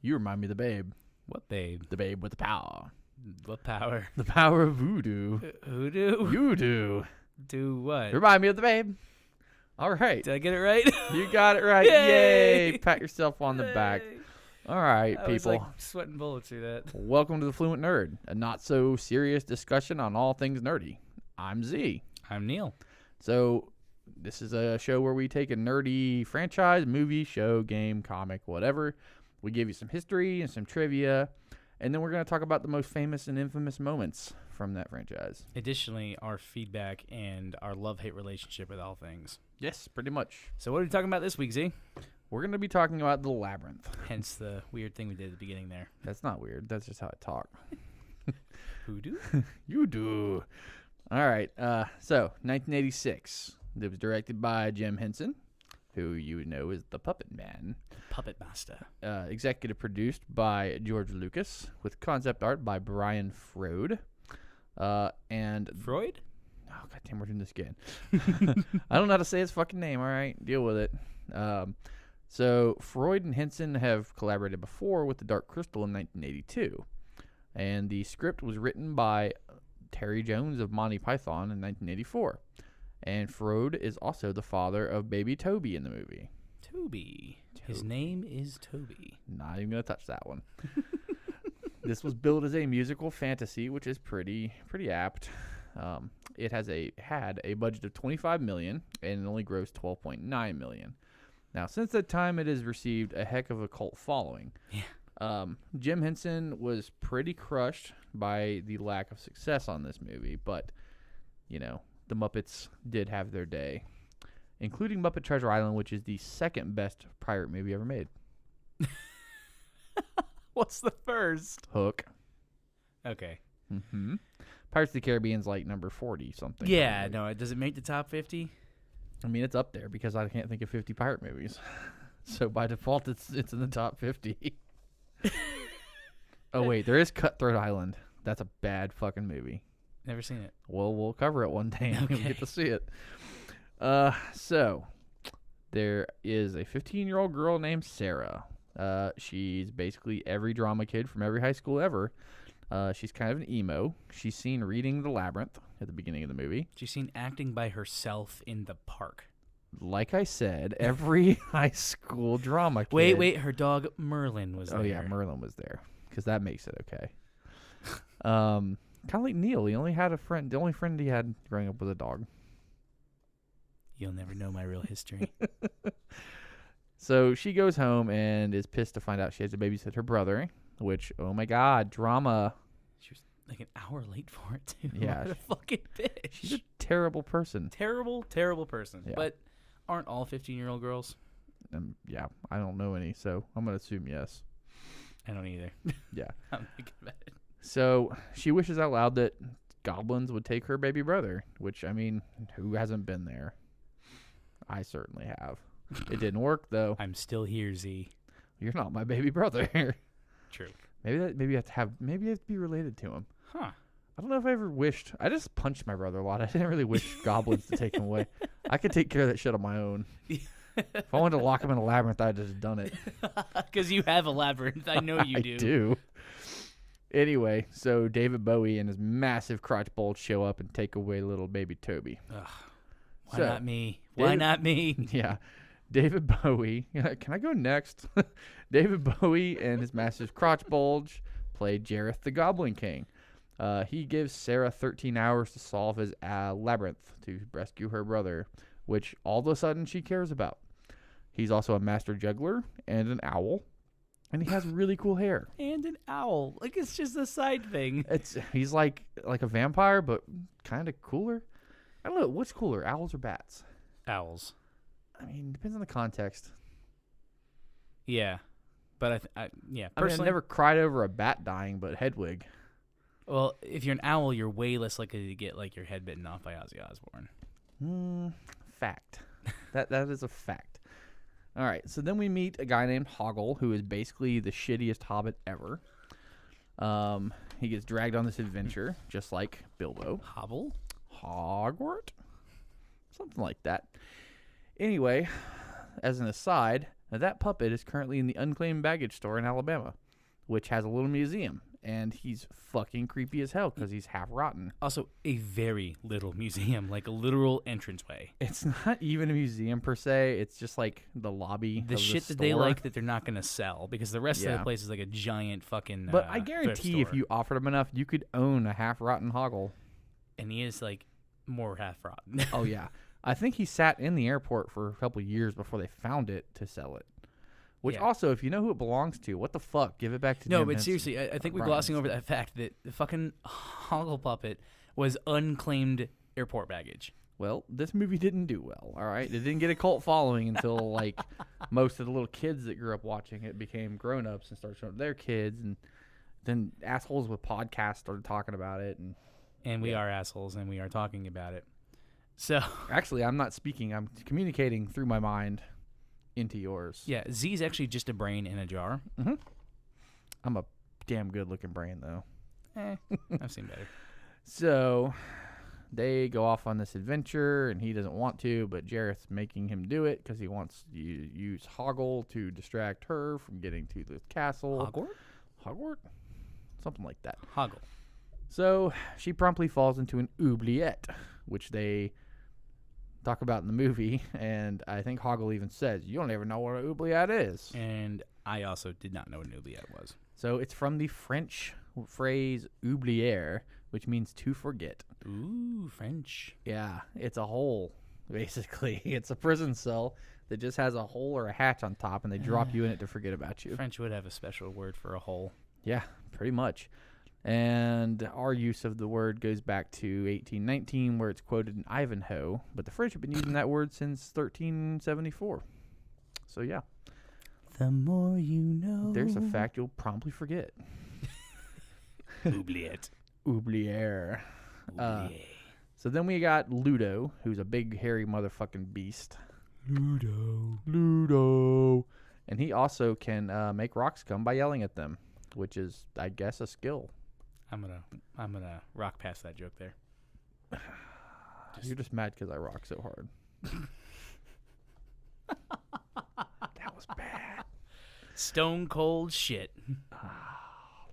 You remind me of the babe. What babe? The babe with the power. What power? The power of voodoo. Who do? You do. Do what? You remind me of the babe. All right. Did I get it right? You got it right. Yay. Pat yourself on the back. Yay. All right, I was people. like sweating bullets through that. Welcome to the Fluent Nerd, a not-so-serious discussion on all things nerdy. I'm Z. I'm Neil. So this is a show where we take a nerdy franchise, movie, show, game, comic, whatever. We give you some history and some trivia, and then we're going to talk about the most famous and infamous moments from that franchise. Additionally, our feedback and our love-hate relationship with all things. Yes, pretty much. So what are we talking about this week, Z? We're going to be talking about the Labyrinth. Hence the weird thing we did at the beginning there. That's not weird. That's just how I talk. Who do? You do. All right. So 1986. It was directed by Jim Henson, who you would know is the Puppet Man. Puppet Master. Executive produced by George Lucas, with concept art by Brian Froud. And Freud? oh goddamn, we're doing this again. I don't know how to say his fucking name. All right, deal with it. So Freud and Henson have collaborated before with The Dark Crystal in 1982, and the script was written by Terry Jones of Monty Python in 1984. And Freud is also the father of baby Toby in the movie. Toby. His name is Toby. Not even gonna touch that one. This was billed as a musical fantasy, which is pretty apt. It had a budget of $25 million and it only grossed $12.9 million. Now, since that time, it has received a heck of a cult following. Yeah. Jim Henson was pretty crushed by the lack of success on this movie, but you know, the Muppets did have their day, including Muppet Treasure Island, which is the second best pirate movie ever made. What's the first? Hook. Okay. Mm-hmm. Pirates of the Caribbean's like number 40 something. Yeah, no, does it make the top 50? I mean, it's up there because I can't think of 50 pirate movies. So by default, it's in the top 50. Oh, wait, there is Cutthroat Island. That's a bad fucking movie. Never seen it. Well, we'll cover it one day and Okay. you'll get to see it. So there is a 15-year-old girl named Sarah. She's basically every drama kid from every high school ever. She's kind of an emo. She's seen reading The Labyrinth at the beginning of the movie. She's seen acting by herself in the park. Like I said, every high school drama kid. Wait, her dog Merlin was there. Oh, yeah, Merlin was there because that makes it okay. Kind of like Neil. He only had a friend. The only friend he had growing up was a dog. You'll never know my real history. So she goes home and is pissed to find out she has to babysit her brother, which, oh my God, drama. She was like an hour late for it, too. Yeah. What a fucking bitch. She's a terrible person. terrible person. Yeah. But aren't all 15-year-old girls? Yeah, I don't know any, so I'm going to assume yes. I don't either. Yeah. I'm thinking about it. So she wishes out loud that goblins would take her baby brother, which, I mean, who hasn't been there? I certainly have. It didn't work, though. I'm still here, Z. You're not my baby brother. True. Maybe you have to be related to him. Huh. I don't know if I ever wished. I just punched my brother a lot. I didn't really wish goblins to take him away. I could take care of that shit on my own. If I wanted to lock him in a labyrinth, I'd just done it. Because you have a labyrinth. I know you do. I do. Anyway, so David Bowie and his massive crotch bulge show up and take away little baby Toby. Ugh. Why So, not me? Why not me? Yeah. David Bowie. Can I go next? David Bowie and his massive crotch bulge played Jareth the Goblin King. He gives Sarah 13 hours to solve his labyrinth to rescue her brother, which all of a sudden she cares about. He's also a master juggler and an owl, and he has really cool hair. And an owl. Like, it's just a side thing. He's like a vampire, but kind of cooler. I don't know. What's cooler, owls or bats? Owls. I mean, depends on the context. Yeah. But, yeah. I mean, I Personally, never cried over a bat dying, but Hedwig. well, if you're an owl, you're way less likely to get, like, your head bitten off by Ozzy Osbourne. Fact. That is a fact. All right, so then we meet a guy named Hoggle, who is basically the shittiest hobbit ever. He gets dragged on this adventure, just like Bilbo. Hobble? Hogwarts? Something like that. Anyway, as an aside, Now, that puppet is currently in the unclaimed baggage store in Alabama, which has a little museum. And he's fucking creepy as hell because he's half rotten. Also, a very little museum, like a literal entranceway. It's not even a museum per se. It's just like the lobby. The of shit the that they store. like that they're not going to sell because the rest of the place is like a giant fucking. But I thrift guarantee if store. you offered him enough, you could own a half rotten hoggle. And he is like more half rotten. Oh, yeah. I think he sat in the airport for a couple of years before they found it to sell it. Which also, if you know who it belongs to, what the fuck? Give it back to No, Jim but Henson. seriously, I think we're glossing over that fact that the fucking hoggle puppet was unclaimed airport baggage. Well, this movie didn't do well, all right? It didn't get a cult following until, like, most of the little kids that grew up watching it became grown-ups and started showing their kids, and then assholes with podcasts started talking about it. And we are assholes, and we are talking about it. So actually, I'm not speaking. I'm communicating through my mind into yours. Yeah, Z's actually just a brain in a jar. Mm-hmm. I'm a damn good-looking brain, though. I've seen better. So they go off on this adventure, and he doesn't want to, but Jareth's making him do it because he wants to use Hoggle to distract her from getting to the castle. Hogwarts? Something like that. Hoggle. So she promptly falls into an oubliette, which they talk about in the movie, and I think Hoggle even says, you don't even know what an oubliette is. And I also did not know what an oubliette was. So it's from the French phrase oublier, which means to forget. Ooh, French. Yeah, it's a hole, basically. It's a prison cell that just has a hole or a hatch on top, and they drop you in it to forget about you. French would have a special word for a hole. Yeah, pretty much. And our use of the word goes back to 1819, where it's quoted in Ivanhoe. But the French have been using that word since 1374. So, yeah. The more you know. There's a fact you'll promptly forget. Oubliette. Oublier. So then we got Ludo, who's a big, hairy motherfucking beast. Ludo. And he also can make rocks come by yelling at them, which is, I guess, a skill. I'm gonna rock past that joke there. You're just mad because I rock so hard. That was bad. Stone cold shit.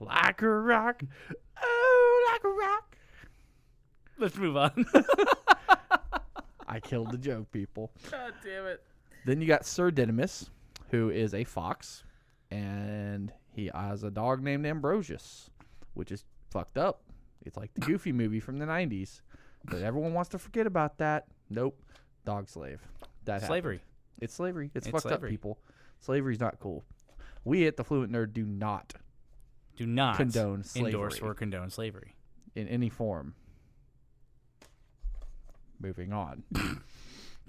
Like a rock. Oh, like a rock. Let's move on. I killed the joke, people. God damn it. Then you got Sir Didymus, who is a fox, and he has a dog named Ambrosius, which is fucked up. It's like the Goofy movie from the 90s. But everyone wants to forget about that. Nope. Dog slave. That Slavery. happened. It's slavery. It's fucked slavery. up, people. Slavery's not cool. We at the Fluent Nerd do not condone slavery. Endorse or condone slavery. In any form. Moving on.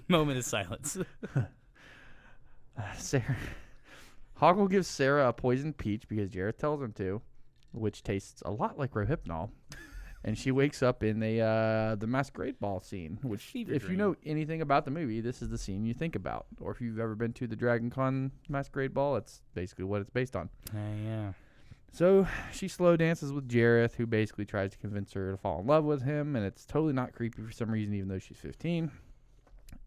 Moment of silence. Sarah. Hoggle gives Sarah a poisoned peach because Jareth tells him to, which tastes a lot like Rohypnol. And she wakes up in the masquerade ball scene, which, if you know anything about the movie, this is the scene you think about. Or if you've ever been to the Dragon Con masquerade ball, it's basically what it's based on. Yeah. So she slow dances with Jareth, who basically tries to convince her to fall in love with him, and it's totally not creepy for some reason, even though she's 15.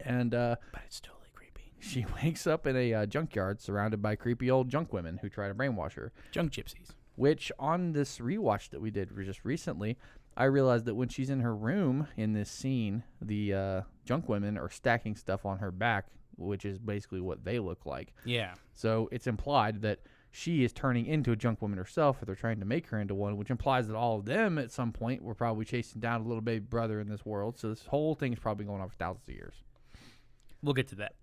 And but it's totally creepy. She wakes up in a junkyard surrounded by creepy old junk women who try to brainwash her. Junk gypsies. Which, on this rewatch that we did just recently, I realized that when she's in her room in this scene, the junk women are stacking stuff on her back, which is basically what they look like. Yeah. So it's implied that she is turning into a junk woman herself, or they're trying to make her into one, which implies that all of them at some point were probably chasing down a little baby brother in this world. So this whole thing is probably going on for thousands of years. We'll get to that.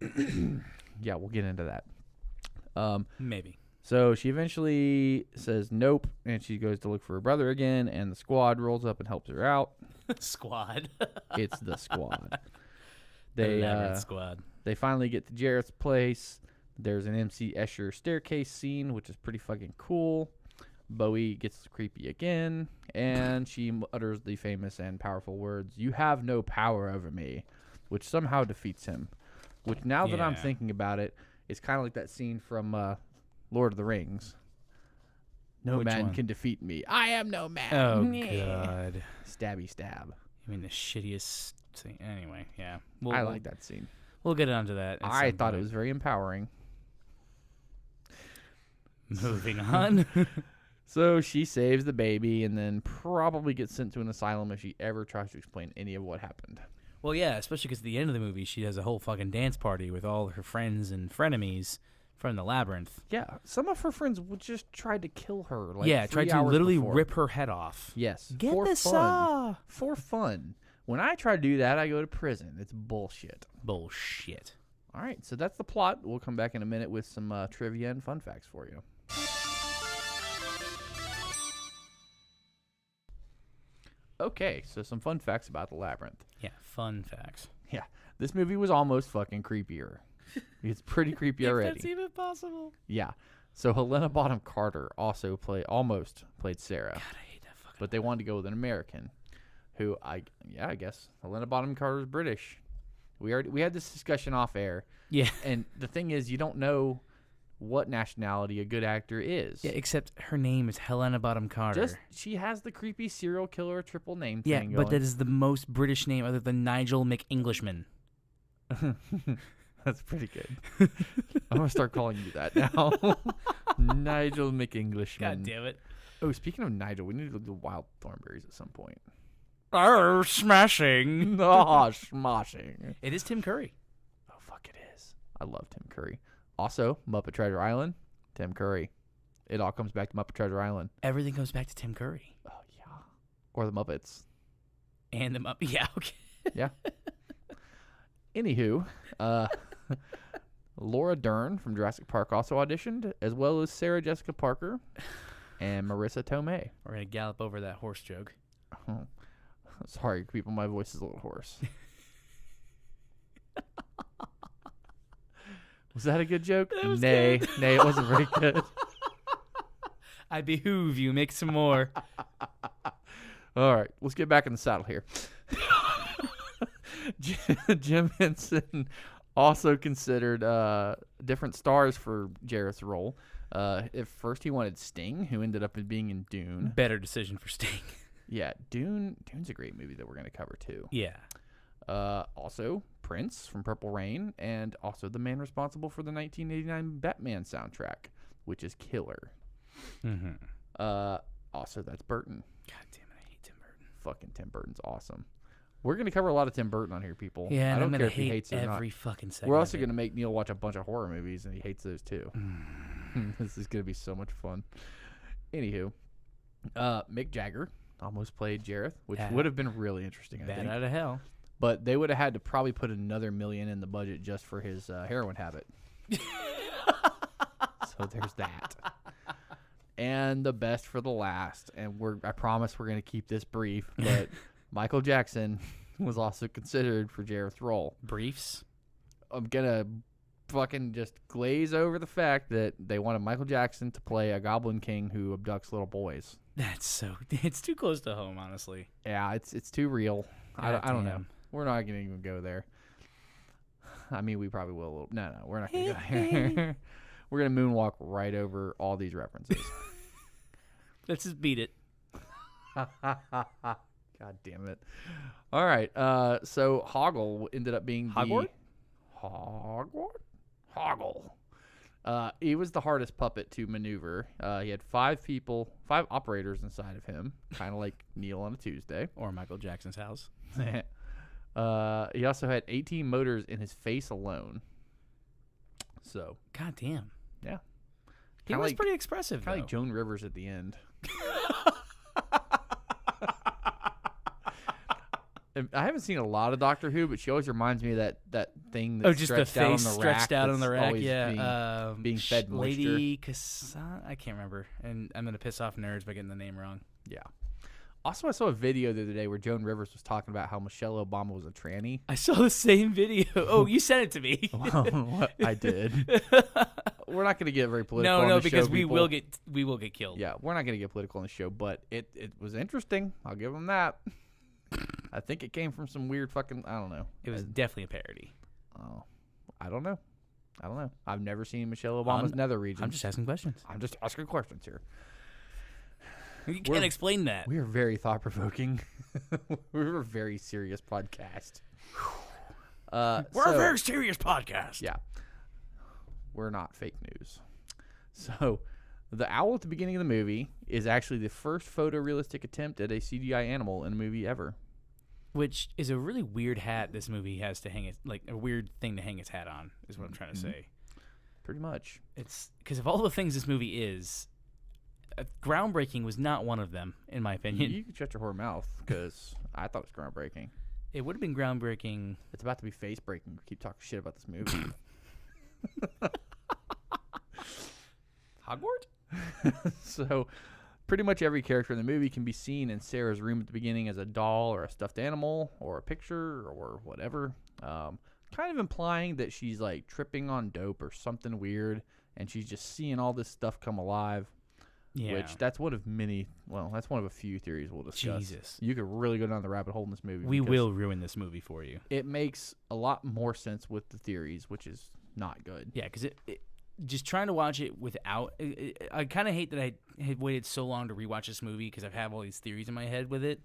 Yeah, we'll get into that. Maybe. So she eventually says nope, and she goes to look for her brother again, and the squad rolls up and helps her out. Squad. It's the squad. The Labyrinth squad. They finally get to Jareth's place. There's an MC Escher staircase scene, which is pretty fucking cool. Bowie gets creepy again, and she utters the famous and powerful words, "You have no power over me," which somehow defeats him. Which, now that I'm thinking about it, is kind of like that scene from Lord of the Rings. No man can defeat me. I am no man. Oh, God. Stabby stab. I mean, the shittiest thing. Anyway, yeah. I like that scene. We'll get onto that. I thought it was very empowering. Moving on. So she saves the baby and then probably gets sent to an asylum if she ever tries to explain any of what happened. Well, yeah, especially because at the end of the movie, she has a whole fucking dance party with all her friends and frenemies from the Labyrinth. Yeah, some of her friends would just try to kill her. Like yeah, 3 tried to hours literally before. rip her head off. Yes, Get for the fun. saw. For fun. When I try to do that, I go to prison. It's bullshit. Bullshit. All right, so that's the plot. We'll come back in a minute with some trivia and fun facts for you. Okay, so some fun facts about the Labyrinth. Yeah, fun facts. Yeah, this movie was almost fucking creepier. It's pretty creepy already. If that's even possible. Yeah. So Helena Bonham Carter almost played Sarah. God, I hate that fucking. But they wanted to go with an American, who I guess Helena Bonham Carter is British. We had this discussion off air. Yeah. And the thing is, you don't know what nationality a good actor is. Yeah, except her name is Helena Bonham Carter. She has the creepy serial killer triple name yeah, thing but going. that is the most British name other than Nigel McEnglishman. That's pretty good. I'm gonna start calling you that now. Nigel McEnglishman. God damn it. Oh, speaking of Nigel, we need to do wild thornberries at some point. Oh, smashing. Oh, smashing. It is Tim Curry. Oh, fuck, it is. I love Tim Curry. Also, Muppet Treasure Island, Tim Curry. It all comes back to Muppet Treasure Island. Everything goes back to Tim Curry. Oh, yeah. Or the Muppets. And the Muppet. Yeah, okay. Yeah. Anywho, Laura Dern from Jurassic Park also auditioned, as well as Sarah Jessica Parker and Marissa Tomei. We're going to gallop over that horse joke. Oh, sorry, people, my voice is a little hoarse. Was that a good joke? Nay, good. Nay, it wasn't very good. I behoove you, make some more. All right, let's get back in the saddle here. Jim Henson also considered different stars for Jareth's role. At first, he wanted Sting, who ended up being in Dune. Better decision for Sting. Yeah, Dune's a great movie that we're going to cover, too. Yeah. Also, Prince from Purple Rain, and also the man responsible for the 1989 Batman soundtrack, which is killer. Mm-hmm. Also, that's Burton. God damn it, I hate Tim Burton. Fucking Tim Burton's awesome. We're going to cover a lot of Tim Burton on here, people. Yeah, I don't I'm care gonna if he hate hates it or not. every fucking second. We're also going to make Neil watch a bunch of horror movies, and he hates those too. This is going to be so much fun. Anywho, Mick Jagger almost played Jareth, which would have been really interesting, I Bad think. out of hell. But they would have had to probably put another $1 million in the budget just for his heroin habit. So there's that. And the best for the last, and I promise we're going to keep this brief, but Michael Jackson was also considered for Jareth's role. Briefs? I'm going to fucking just glaze over the fact that they wanted Michael Jackson to play a Goblin King who abducts little boys. It's too close to home, honestly. Yeah, it's too real. I don't know. damn. We're not going to even go there. I mean, we probably will a little. No, we're not going to go there. We're going to moonwalk right over all these references. Let's just beat it. God damn it. All right. So Hoggle ended up being Hogwarts? Hoggle. He was the hardest puppet to maneuver. He had 5 operators inside of him, kind of like Neil on a Tuesday. Or Michael Jackson's house. He also had 18 motors in his face alone. So, God damn. yeah. He was pretty expressive, Kind though. of like Joan Rivers at the end. And I haven't seen a lot of Doctor Who, but she always reminds me of that thing that's just the face stretched out on the rack. always Yeah, being fed moisture. Lady Cassandra, I can't remember, and I'm gonna piss off nerds by getting the name wrong. Yeah. Also, I saw a video the other day where Joan Rivers was talking about how Michelle Obama was a tranny. I saw the same video. Oh, you sent it to me. Well, I did. We're not going to get very political. No, on the because show, we people. will get killed. Yeah, we're not going to get political on the show, but it was interesting. I'll give them that. I think it came from some weird fucking. I don't know. It was definitely a parody. Oh, I don't know. I've never seen Michelle Obama's nether region. I'm just asking questions. I'm just asking questions here. You can't explain that. We are very thought-provoking. We're a very serious podcast. We're a very serious podcast. Yeah. We're not fake news. So The owl at the beginning of the movie is actually the first photorealistic attempt at a CGI animal in a movie ever. Which is a really weird hat this movie has to hang it, like a weird thing to hang its hat on, is what I'm trying to say. Pretty much. It's because of all the things this movie is, groundbreaking was not one of them, in my opinion. You can shut your whore mouth, because I thought it was groundbreaking. It would have been groundbreaking. It's about to be face breaking. Keep talking shit about this movie. Hogwarts? So, pretty much every character in the movie can be seen in Sarah's room at the beginning as a doll or a stuffed animal or a picture or whatever. Kind of implying that she's like tripping on dope or something weird, and she's just seeing all this stuff come alive. Yeah. Which that's one of many. Well, that's one of a few theories we'll discuss. Jesus. You could really go down the rabbit hole in this movie. We will ruin this movie for you. It makes a lot more sense with the theories, which is not good. Yeah, because it just trying to watch it without. I kind of hate that I had waited so long to rewatch this movie because I have all these theories in my head with it.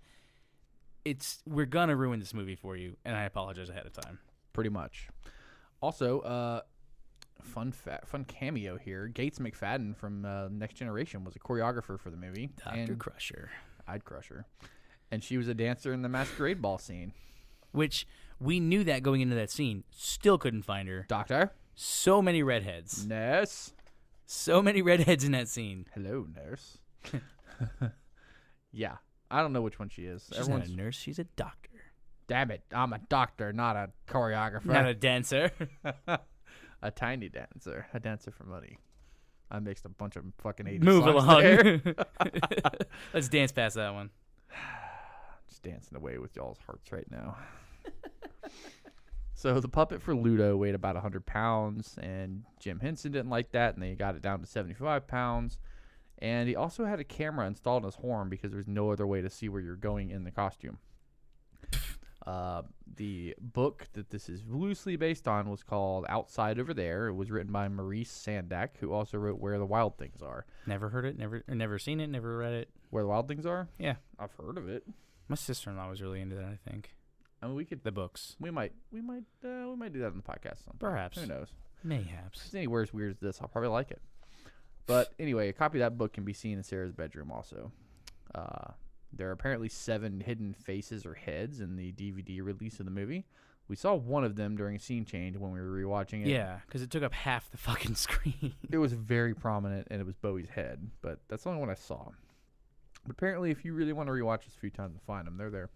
We're gonna ruin this movie for you, and I apologize ahead of time. Pretty much. Also, fun cameo here. Gates McFadden from Next Generation was a choreographer for the movie. Dr. Crusher. I'd crush her. And she was a dancer in the masquerade ball scene. Which we knew that going into that scene. Still couldn't find her. Doctor? So many redheads. Nurse? So many redheads in that scene. Hello, nurse. Yeah. I don't know which one she is. She's not a nurse. She's a doctor. Damn it. I'm a doctor, not a choreographer. Not a dancer. A tiny dancer. A dancer for money. I mixed a bunch of fucking 80s Move songs along. there. Let's dance past that one. Just dancing away with y'all's hearts right now. So the puppet for Ludo weighed about 100 pounds, and Jim Henson didn't like that, and they got it down to 75 pounds. And he also had a camera installed in his horn because there's no other way to see where you're going in the costume. The book that this is loosely based on was called Outside Over There. It was written by Maurice Sendak, who also wrote Where the Wild Things Are. Never heard it, never seen it, never read it. Where the Wild Things Are? Yeah. I've heard of it. My sister-in-law was really into that, I think. I mean, we could The books. we might do that on the podcast sometime. Perhaps. Who knows? Mayhaps. If it's anywhere as weird as this, I'll probably like it. But anyway, a copy of that book can be seen in Sarah's bedroom also. There are apparently 7 hidden faces or heads in the DVD release of the movie. We saw one of them during a scene change when we were rewatching it. Yeah, because it took up half the fucking screen. It was very prominent, and it was Bowie's head. But that's the only one I saw. But apparently, if you really want to rewatch this a few times and find them, they're there.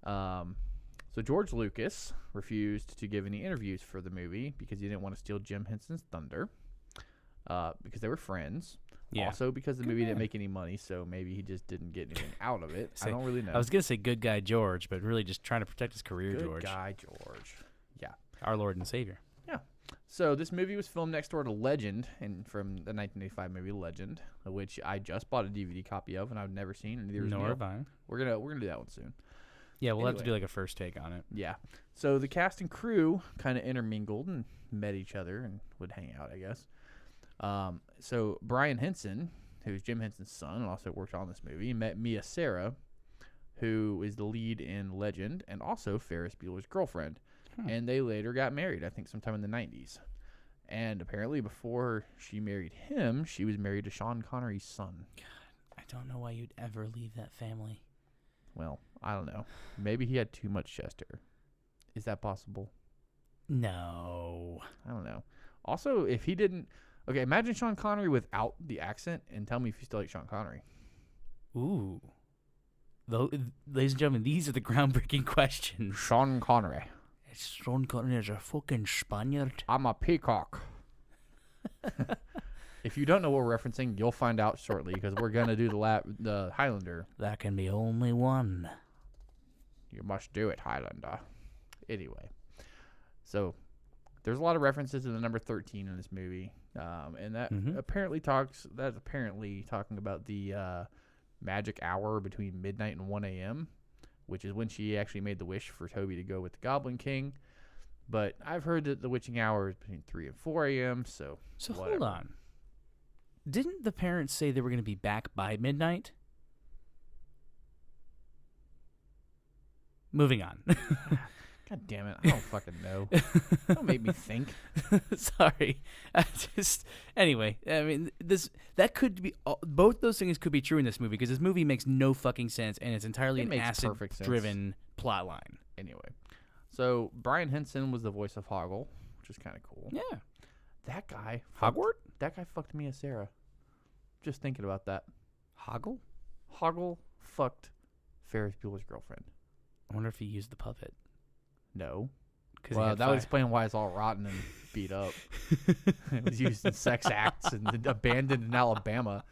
So George Lucas refused to give any interviews for the movie because he didn't want to steal Jim Henson's thunder. Because they were friends. Yeah. Also because the movie didn't make any money, so maybe he just didn't get anything out of it. I don't really know. I was going to say good guy George, but really just trying to protect his career, Good George. guy George. Yeah. Our Lord and Savior. Yeah. So this movie was filmed next door to Legend, and from the 1985 movie Legend, which I just bought a DVD copy of, and I've never seen. And neither has Nor Neil. have I. We're gonna do that one soon. Yeah, we'll have to Anyway. do like a first take on it. Yeah. So the cast and crew kind of intermingled and met each other and would hang out, I guess. So Brian Henson, who's Jim Henson's son and also worked on this movie, met Mia Sara, who is the lead in Legend and also Ferris Bueller's girlfriend. And they later got married, I think sometime in the 90s. And apparently before she married him, she was married to Sean Connery's son. I don't know why you'd ever leave that family. Well, I don't know. Maybe he had too much chest hair. Is that possible? No. I don't know. Also, if he didn't... Okay, imagine Sean Connery without the accent and tell me if you still like Sean Connery. Ooh. Ladies and gentlemen, these are the groundbreaking questions. Sean Connery. Sean Connery is a fucking Spaniard. I'm a peacock. If you don't know what we're referencing, you'll find out shortly because we're going to do the Highlander. There can be only one. You must do it, Highlander. Anyway. So, there's a lot of references to the number 13 in this movie. And that apparently talking about the magic hour between midnight and 1 a.m., which is when she actually made the wish for Toby to go with the Goblin King. But I've heard that the witching hour is between 3 and 4 a.m., so whatever. Hold on. Didn't the parents say they were going to be back by midnight? Moving on. God damn it. I don't fucking know. Don't make me think. Sorry. Anyway, I mean, that could be, both those things could be true in this movie, because this movie makes no fucking sense, and it's entirely an acid-driven plot line. Anyway, so Brian Henson was the voice of Hoggle, which is kind of cool. Yeah. That guy. Hogwarts? That guy fucked Mia Sarah. Just thinking about that. Hoggle? Hoggle fucked Ferris Bueller's girlfriend. I wonder if he used the puppet. No. Well, that would explain why it's all rotten and beat up. It was used in sex acts and abandoned in Alabama.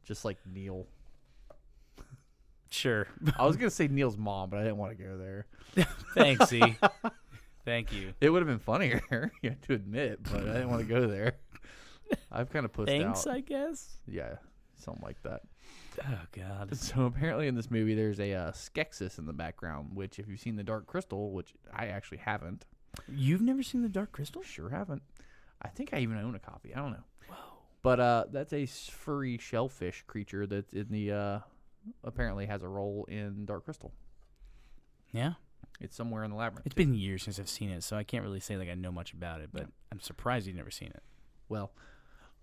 Just like Neil. Sure. I was going to say Neil's mom, but I didn't want to go there. Thanks, E. Thank you. It would have been funnier, you have to admit, but I didn't want to go there. I've kind of pushed out. Thanks, I guess. Yeah, something like that. Oh, God. So apparently in this movie, there's a Skeksis in the background, which if you've seen The Dark Crystal, which I actually haven't. You've never seen The Dark Crystal? Sure haven't. I think I even own a copy. I don't know. Whoa. But that's a furry shellfish creature that's in the apparently has a role in Dark Crystal. Yeah? It's somewhere in the Labyrinth. It's been years since I've seen it, so I can't really say like I know much about it, but I'm surprised you've never seen it. Well,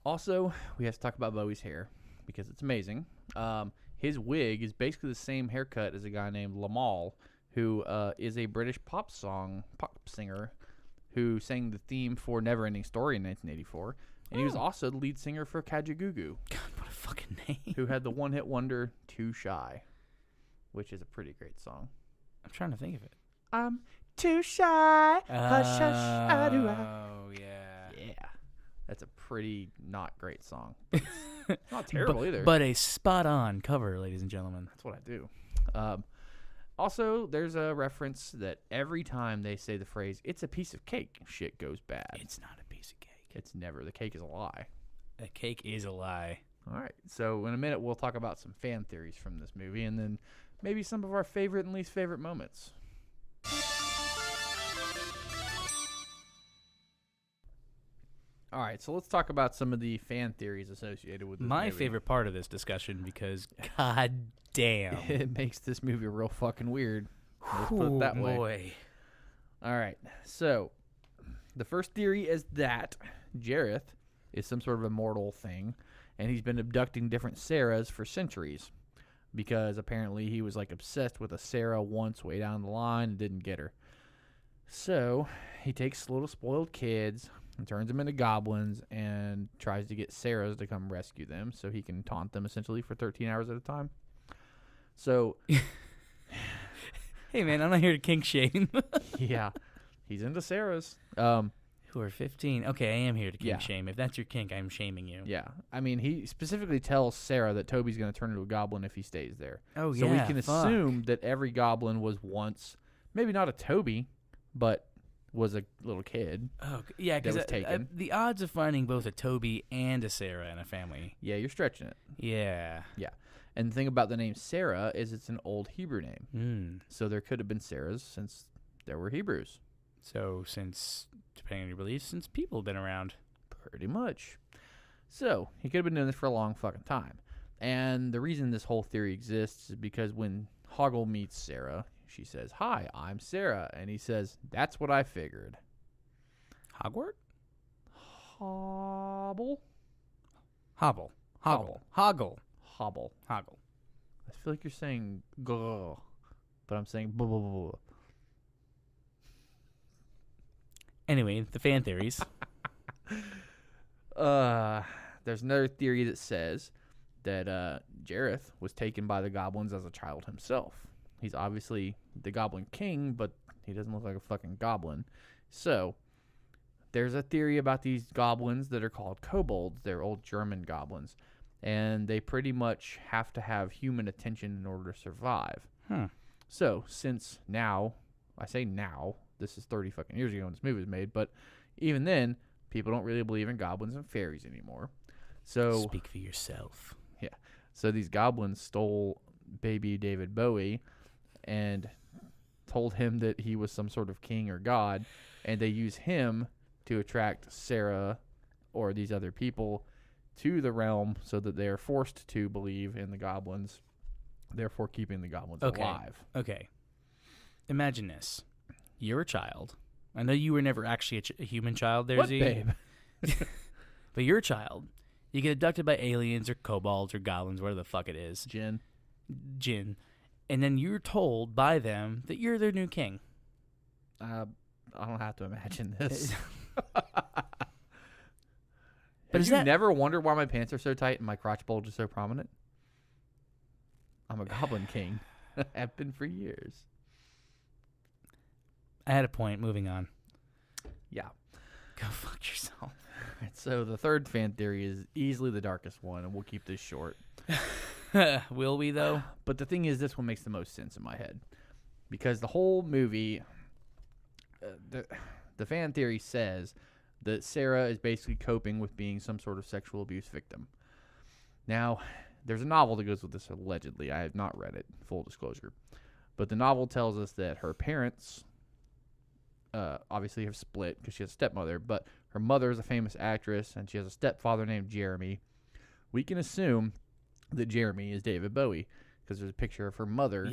also, we have to talk about Bowie's hair because it's amazing. His wig is basically the same haircut as a guy named Lamal, who is a British pop singer who sang the theme for Neverending Story in 1984. And he was also the lead singer for Kajagoogoo. God, what a fucking name. Who had the one-hit wonder Too Shy, which is a pretty great song. I'm trying to think of it. I'm too shy. Hush, hush, I do. Oh, yeah. Yeah. That's a pretty not great song. It's not terrible either. But a spot-on cover, ladies and gentlemen. That's what I do. Also, there's a reference that every time they say the phrase, it's a piece of cake, shit goes bad. It's not a piece of cake. It's never. The cake is a lie. A cake is a lie. All right. So in a minute, we'll talk about some fan theories from this movie and then maybe some of our favorite and least favorite moments. All right, so let's talk about some of the fan theories associated with this My movie. favorite part of this discussion, because god damn. It makes this movie real fucking weird. Let's put it that way. Boy. All right, so the first theory is that Jareth is some sort of immortal thing, and he's been abducting different Sarahs for centuries because apparently he was like obsessed with a Sarah once way down the line and didn't get her. So he takes little spoiled kids and turns them into goblins and tries to get Sarahs to come rescue them so he can taunt them essentially for 13 hours at a time. So, hey man, I'm not here to kink shame. yeah, he's into Sarahs. Who are 15. Okay, I am here to kink Yeah. shame. If that's your kink, I'm shaming you. Yeah, I mean, he specifically tells Sarah that Toby's going to turn into a goblin if he stays there. Oh, so yeah. we can assume that every goblin was once, maybe not a Toby, but was a little kid. Oh, yeah, that was because taken. the odds of finding both a Toby and a Sarah in a family. Yeah, you're stretching it. Yeah. Yeah. And the thing about the name Sarah is it's an old Hebrew name. So there could have been Sarahs since there were Hebrews. So depending on your beliefs, since people have been around. Pretty much. So he could have been doing this for a long fucking time. And the reason this whole theory exists is because when Hoggle meets Sarah, she says, "Hi, I'm Sarah." And he says, "That's what I figured." Hogwarts? Hobble? Hobble. Hoggle. Hoggle. Hobble. Hoggle. I feel like you're saying grr, but I'm saying blah, blah, blah, blah. Anyway, the fan theories. There's another theory that says that Jareth was taken by the goblins as a child himself. He's obviously the Goblin King, but he doesn't look like a fucking goblin. So there's a theory about these goblins that are called kobolds. They're old German goblins. And they pretty much have to have human attention in order to survive. So since now, I say now, this is 30 fucking years ago when this movie was made, but even then, people don't really believe in goblins and fairies anymore. So Speak for yourself. Yeah. So these goblins stole baby David Bowie and told him that he was some sort of king or god, and they use him to attract Sarah or these other people to the realm so that they are forced to believe in the goblins, therefore keeping the goblins alive. Okay. Imagine this. you're a child. I know you were never actually a human child, What, Daisy. babe? But you're a child. You get abducted by aliens or kobolds or goblins, whatever the fuck it is. Jin. And then you're told by them that you're their new king. I don't have to imagine this. But Have you never wondered why my pants are so tight and my crotch bulge is so prominent? I'm a goblin king. I've been for years. I had a point. Moving on. Yeah. Go fuck yourself. Right, so the third fan theory is easily the darkest one, and we'll keep this short. Will we, though? But the thing is, this one makes the most sense in my head. Because the whole movie, the fan theory says that Sarah is basically coping with being some sort of sexual abuse victim. Now, there's a novel that goes with this, allegedly. I have not read it, full disclosure. But the novel tells us that her parents obviously have split because she has a stepmother, but her mother is a famous actress, and she has a stepfather named Jeremy. We can assume that Jeremy is David Bowie because there's a picture of her mother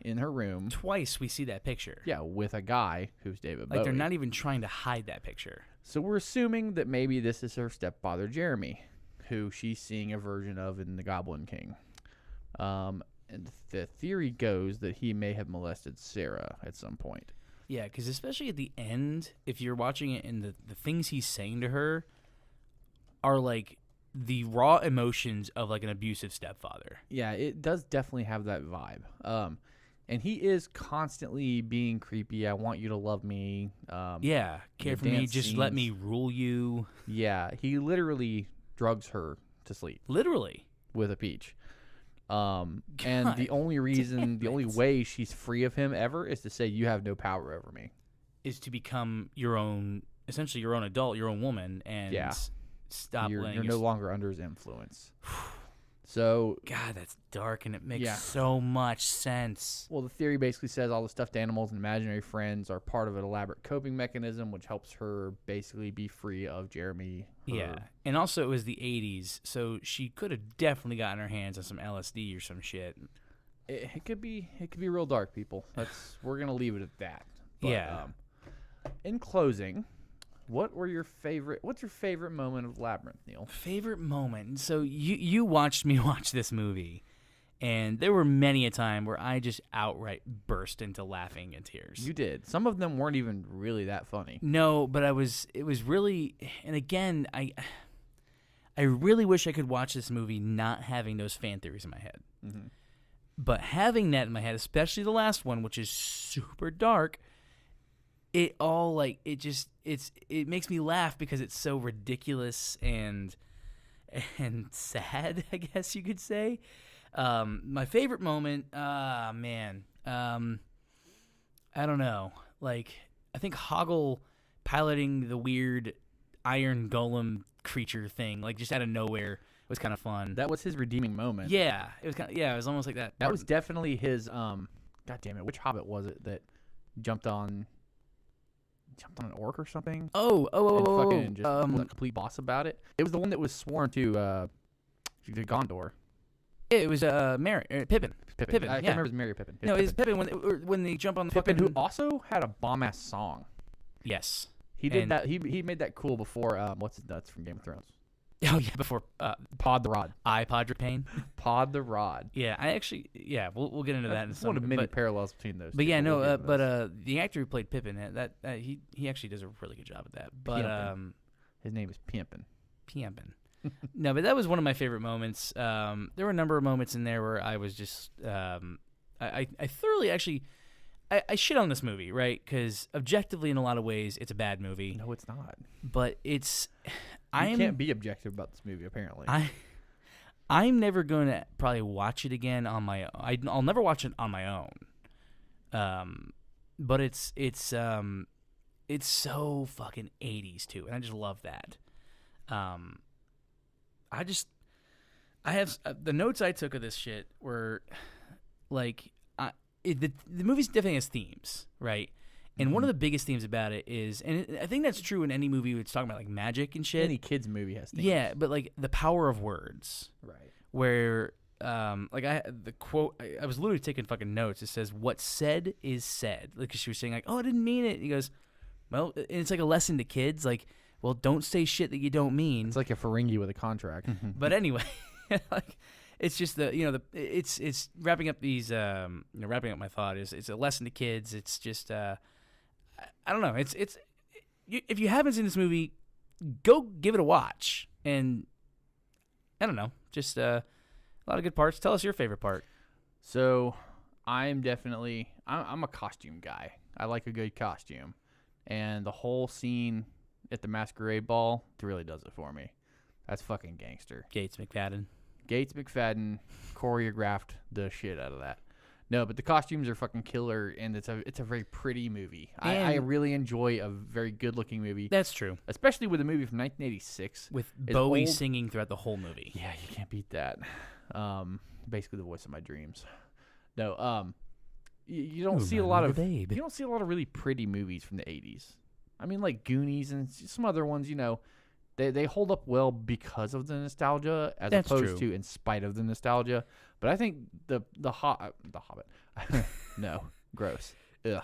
in her room. Twice we see that picture. Yeah, with a guy who's David Bowie. Like, they're not even trying to hide that picture. So we're assuming that maybe this is her stepfather, Jeremy, who she's seeing a version of in The Goblin King. And the theory goes that he may have molested Sarah at some point. Yeah, because especially at the end, if you're watching it and the things he's saying to her are like the raw emotions of like an abusive stepfather. Yeah, it does definitely have that vibe. And he is constantly being creepy. I want you to love me. Yeah, care for me. Just let me rule you. Yeah, he literally drugs her to sleep. Literally. With a peach. And the only reason, the only way she's free of him ever is to say, you have no power over me. Is to become your own, essentially your own adult, your own woman, and stop You're letting no longer under his influence. So, God, that's dark, and it makes so much sense. Well, the theory basically says all the stuffed animals and imaginary friends are part of an elaborate coping mechanism, which helps her basically be free of Jeremy. Yeah, and also it was the 80s, so she could have definitely gotten her hands on some LSD or some shit. It could be real dark, people. We're gonna leave it at that. But, in closing, what's your favorite moment of Labyrinth, Neil? Favorite moment? So you watched me watch this movie, and there were many a time where I just outright burst into laughing and tears. You did. Some of them weren't even really that funny. No, but it was really, and again, I really wish I could watch this movie not having those fan theories in my head. Mm-hmm. But having that in my head, especially the last one, which is super dark, it all like it makes me laugh because it's so ridiculous and sad, I guess you could say. My favorite moment, man, I don't know. Like, I think Hoggle piloting the weird iron golem creature thing, like just out of nowhere, was kind of fun. That was his redeeming moment. Yeah, it was it was almost like that. That was definitely his. God damn it! Which Hobbit was it that jumped on an orc or something? Fucking just was a complete boss about it. It was the one that was sworn to Gondor. It was Pippin. Pippin. I can't remember if it was Merry or Pippin. No, it was Pippin when they jump on the Pippin, fucking... who also had a bomb ass song. Yes, he did that. He made that cool before what's his nuts from Game of Thrones. Oh yeah, before Pod the Rod. Podrick Payne. Pod the Rod. Yeah, I actually we'll get into that in some. One of many parallels between those. But two. Yeah, no, but the actor who played Pippin, he actually does a really good job at that. But Pimpin'. His name is Pimpin. No, but that was one of my favorite moments. There were a number of moments in there where I was just I thoroughly actually I shit on this movie, right? Because objectively, in a lot of ways, it's a bad movie. No, it's not. But it's you can't be objective about this movie, apparently. I'm never going to probably watch it again on my own. I'll never watch it on my own. But it's so fucking 80s too, and I just love that. I have the notes I took of this shit were like the movie's definitely has themes, right? And one of the biggest themes about it is, and I think that's true in any movie that's talking about like magic and shit. Any kids movie has themes. Yeah, but like the power of words, right? Where the quote. I was literally taking fucking notes. It says, "What's said is said." Like, 'cause she was saying like, "Oh, I didn't mean it." And he goes, "Well," and it's like a lesson to kids. Like, well, don't say shit that you don't mean. It's like a Ferengi with a contract. But anyway, like, it's just it's wrapping up these wrapping up my thought is it's a lesson to kids. It's just I don't know. It's if you haven't seen this movie, go give it a watch. And I don't know, just a lot of good parts. Tell us your favorite part. So I'm a costume guy. I like a good costume. And the whole scene at the masquerade ball really does it for me. That's fucking gangster. Gates McFadden choreographed the shit out of that. No, but the costumes are fucking killer, and it's a very pretty movie. I really enjoy a very good-looking movie. That's true. Especially with a movie from 1986. With Bowie singing throughout the whole movie. Yeah, you can't beat that. Basically the voice of my dreams. No, you don't see a lot of babe. You don't see a lot of really pretty movies from the 80s. I mean, like Goonies and some other ones, they hold up well because of the nostalgia as opposed to in spite of the nostalgia. But I think the Hobbit. No, gross. Ugh.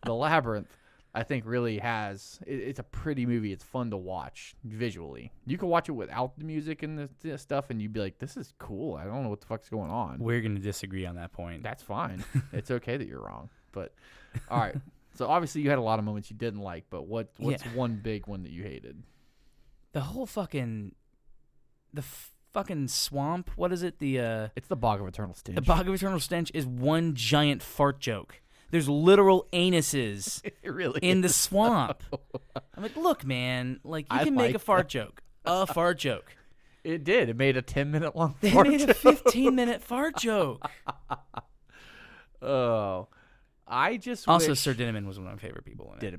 The Labyrinth, I think, really has. It's a pretty movie. It's fun to watch visually. You can watch it without the music and the stuff, and you'd be like, "This is cool. I don't know what the fuck's going on." We're gonna disagree on that point. That's fine. It's okay that you're wrong. But all right. So obviously you had a lot of moments you didn't like, but what's one big one that you hated? The whole fucking swamp. What is it? It's the Bog of Eternal Stench. The Bog of Eternal Stench is one giant fart joke. There's literal anuses in the swamp. I'm like, look, man, like you can make a fart joke. A fart joke. It did. It made a 10-minute long They fart made joke. a 15-minute fart joke. Oh. I just also wish... Sir Didymus was one of my favorite people in it.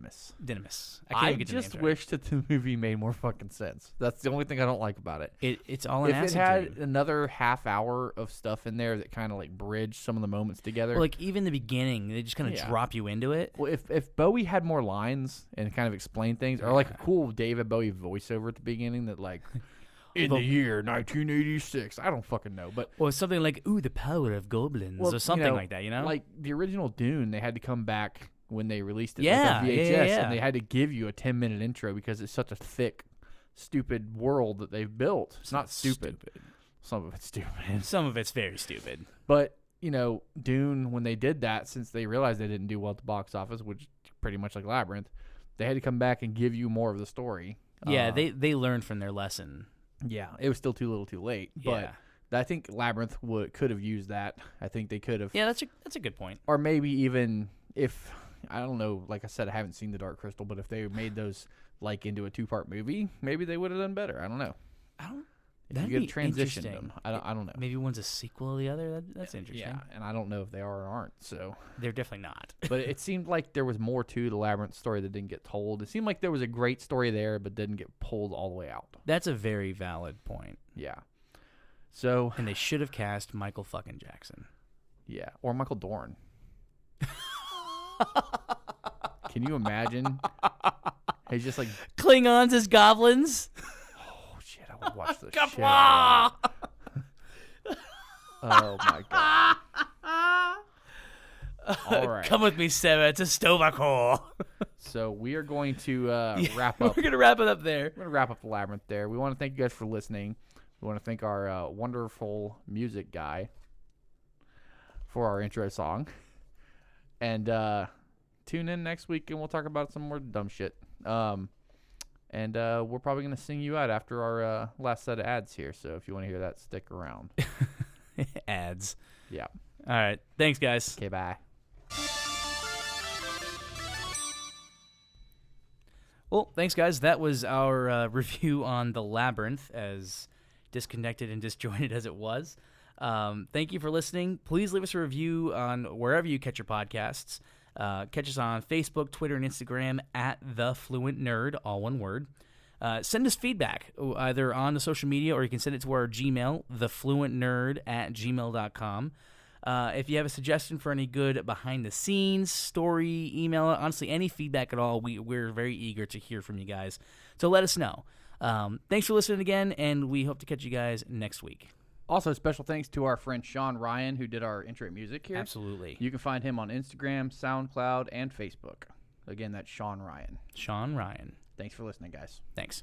Didymus. I just wish that the movie made more fucking sense. That's the only thing I don't like about it. It's all an if acid it had dream. another half hour of stuff in there that kind of like bridged some of the moments together. Or like even the beginning, they just kind of drop you into it. Well, if Bowie had more lines and kind of explained things, or like a cool David Bowie voiceover at the beginning that like... In the year 1986. I don't fucking know. Or something like, ooh, the power of goblins, or something like that, Like the original Dune, they had to come back when they released it Yeah, like on VHS, yeah. and they had to give you a 10-minute intro because it's such a thick, stupid world that they've built. It's not stupid. Some of it's stupid. Some of it's very stupid. But, Dune, when they did that, since they realized they didn't do well at the box office, which pretty much like Labyrinth, they had to come back and give you more of the story. Yeah, they learned from their lesson. Yeah, it was still too little too late. But I think Labyrinth could have used that. I think they could have. Yeah, that's a good point. Or maybe even if, I don't know, like I said, I haven't seen The Dark Crystal, but if they made those like into a 2-part movie, maybe they would have done better. I don't know. If you could have transitioned them. I don't know. Maybe one's a sequel of the other. That's interesting. Yeah, and I don't know if they are or aren't. So they're definitely not. But it seemed like there was more to the Labyrinth story that didn't get told. It seemed like there was a great story there, but didn't get pulled all the way out. That's a very valid point. Yeah. So and they should have cast Michael fucking Jackson. Yeah, or Michael Dorn. Can you imagine? He's just like Klingons as goblins. I would watch this shit. Oh my god! All right, come with me, Sarah. It's a Stovacor. So we are going to wrap up. We're gonna wrap it up there. We're gonna wrap up the Labyrinth there. We want to thank you guys for listening. We want to thank our wonderful music guy for our intro song, and tune in next week and we'll talk about some more dumb shit. And we're probably going to sing you out after our last set of ads here. So if you want to hear that, stick around. Ads. Yeah. All right. Thanks, guys. Okay, bye. Well, thanks, guys. That was our review on The Labyrinth, as disconnected and disjointed as it was. Thank you for listening. Please leave us a review on wherever you catch your podcasts. Catch us on Facebook, Twitter, and Instagram at The Fluent Nerd, all one word. Send us feedback either on the social media or you can send it to our Gmail, thefluentnerd@gmail.com. If you have a suggestion for any good behind-the-scenes story, email it. Honestly, any feedback at all, we're very eager to hear from you guys. So let us know. Thanks for listening again, and we hope to catch you guys next week. Also, special thanks to our friend Sean Ryan, who did our intro music here. Absolutely. You can find him on Instagram, SoundCloud, and Facebook. Again, that's Sean Ryan. Sean Ryan. Thanks for listening, guys. Thanks.